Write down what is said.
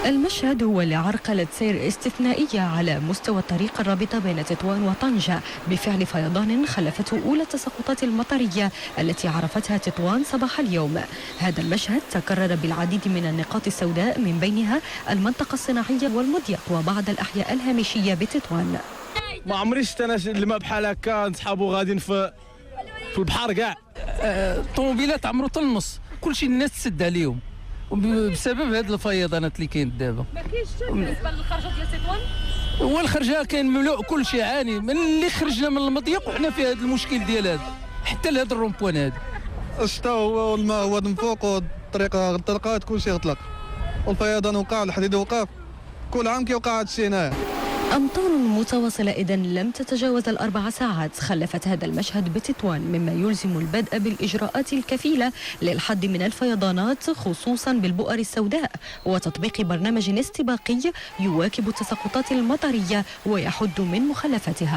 المشهد هو لعرقلة سير استثنائية على مستوى الطريق الرابطة بين تطوان وطنجة بفعل فيضان خلفته أولى التساقطات المطرية التي عرفتها تطوان صباح اليوم. هذا المشهد تكرر بالعديد من النقاط السوداء من بينها المنطقة الصناعية والمضيق وبعض الأحياء الهامشية بتطوان. ما عمري شفت انا الماء بحال هكا، نصحابو غاديين في البحر كاع. الطوموبيلات عمرو حتى النص، كلشي الناس تسد عليهم بسبب هاد الفيضانات اللي كاين دابا. ما كاينش حتى بالنسبه للخرجه ديال تطوان. هو الخرجه كاين مملوء، كلشي عاني من اللي خرجنا من المضيق وحنا في هذا المشكل ديال هذا حتى لهذا الرومبوان هذا. الشتاء هو الماء هو من فوق والطريقه غطلقات كلشي غطلق والفيضان وقع الحديد وقف، كل عام كيوقع هذا الشيء هنايا. أمطار متواصلة إذن لم تتجاوز ال4 ساعات خلفت هذا المشهد بتطوان، مما يلزم البدء بالإجراءات الكفيلة للحد من الفيضانات خصوصا بالبؤر السوداء وتطبيق برنامج استباقي يواكب التساقطات المطرية ويحد من مخلفتها.